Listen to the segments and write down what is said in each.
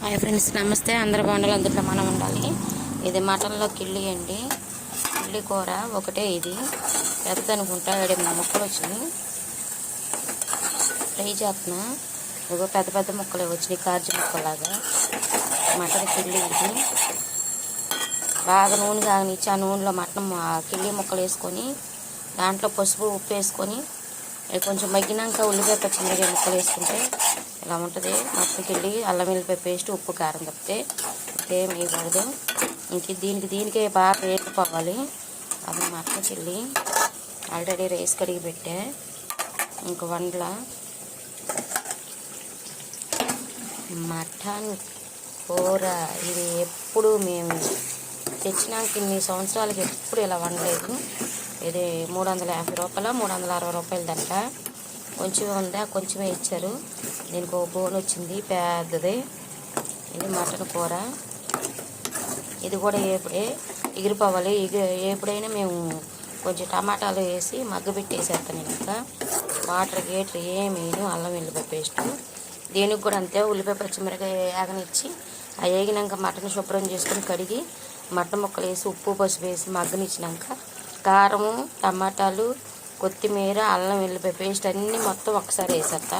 Hi friends, నమస్తే. అందరూ బాగుండాలి, అందులో మనం ఉండాలి. ఇది మటన్లో కిళ్ళి అండి. కిళ్ళి కూర ఒకటే. ఇది పెద్ద అనుకుంటా, 7 ముక్కలు వచ్చినాయి. ఫ్రై చేస్తున్నా. ఇదిగో పెద్ద పెద్ద ముక్కలు వచ్చినాయి, కార్జి ముక్కలాగా. మటన్ కిళ్ళి ఇది. బాగా నూనె కాగనిచ్చి ఆ నూనెలో మటన్ కిళ్ళి ముక్కలు వేసుకొని దాంట్లో పసుపు ఉప్పు వేసుకొని కొంచెం మగ్గినాక ఉల్లిపాయ పచ్చిమిరపకాయ ముక్కలు వేసుకుంటే ఇలా ఉంటుంది. మటన్ కిళ్ళి అల్లం వెల్లిపాయ పేస్ట్ ఉప్పు కారం తప్పితే ఇంకేం వేయకూడదు. దీనికే బాగా వేసుకోవాలి. అది మటన్ కిళ్ళి. ఆల్రెడీ రైస్ కడిగి పెట్టా. ఇంక వండల మటన్ కూర ఇది ఎప్పుడు మేము తెచ్చినాక ఇన్ని సంవత్సరాలకి ఎప్పుడు ఇలా వండలేదు. ఇది 350 రూపాయలు 360 రూపాయలు దంట. కొంచెమే ఉందా, కొంచెమే ఇచ్చారు. దీనికి ఒక బోన్ వచ్చింది పెద్దది. ఇది మటన్ కూర. ఇది కూడా ఎగిరిపోవాలి. ఎప్పుడైనా మేము కొంచెం టమాటాలు వేసి మగ్గబెట్టేసేస్తాను. ఇంకా వాటర్ గేటర్ ఏమేను అల్లం వెల్లిపాయ పేస్ట్. దీనికి కూడా అంతే. ఉల్లిపాయ పచ్చిమిరపకాయ వేగనిచ్చి ఆ వేగినాక మటన్ శుభ్రం చేసుకొని కడిగి మటన్ ముక్కలు వేసి ఉప్పు పసుపు వేసి మగ్గనిచ్చినాక కారము టమాటాలు కొత్తిమీర అల్లం వెల్లిపాయ పేస్ట్ అన్నీ మొత్తం ఒకసారి వేసేస్తా.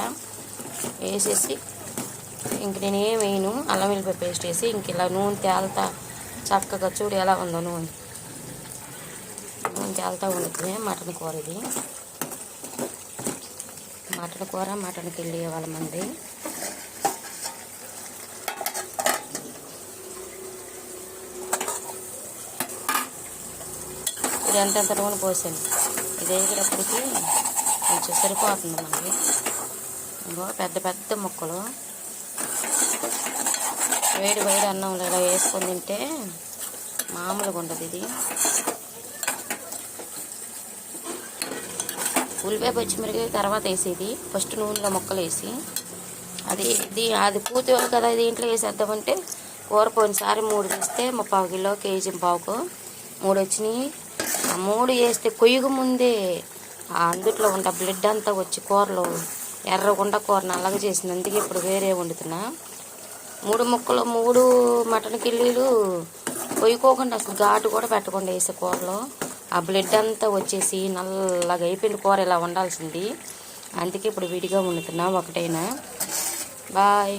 వేసేసి ఇంక నేనేం వేయను. అల్లం వెల్లిపాయ పేస్ట్ వేసి ఇంక ఇలా నూనె తేలుతా చక్కగా చూడు ఎలా ఉందో. నూనె తేలుతా ఉంటుంది మటన్ కూర. ఇది మటన్ కూర మటన్ కిళ్ళి వాళ్ళ మంది. ఇది ఎంతెంత నూనె పోసాను. ఇది వేసేటప్పటికి కొంచెం సరిపోతుంది మనకి. ఇంకో పెద్ద పెద్ద ముక్కలు వేడి వేడి అన్నంలో ఇలా వేసుకొని తింటే మామూలుగా ఉండదు. ఇది ఉల్లిపాయ పచ్చిమిరపకాయ తర్వాత వేసేది. ఫస్ట్ నూనెలో ముక్కలు వేసి అది పూర్తి కదా దీంట్లో వేసేద్దామంటే కూర పోయినసారి 3 వేస్తే 3/4 కిలో కేజీ పావుకు 3 వచ్చినాయి. ఆ 3 వేస్తే కొయ్యకు ముందే అందుట్లో ఉండ బ్లడ్ అంతా వచ్చి కూరలో ఎర్రగుండ కూర నల్లగా చేసింది. అందుకే ఇప్పుడు వేరే వండుతున్నా. 3 ముక్కలు 3 మటన్ కిళ్ళీలు కొయ్యుకోకుండా అసలు ఘాటు కూడా పెట్టకుండా వేసే కూరలో ఆ బ్లడ్ అంతా వచ్చేసి నల్లగా అయిపోయింది కూర. ఇలా ఉండాల్సింది. అందుకే ఇప్పుడు విడిగా వండుతున్నా ఒకటైనా. బాయ్.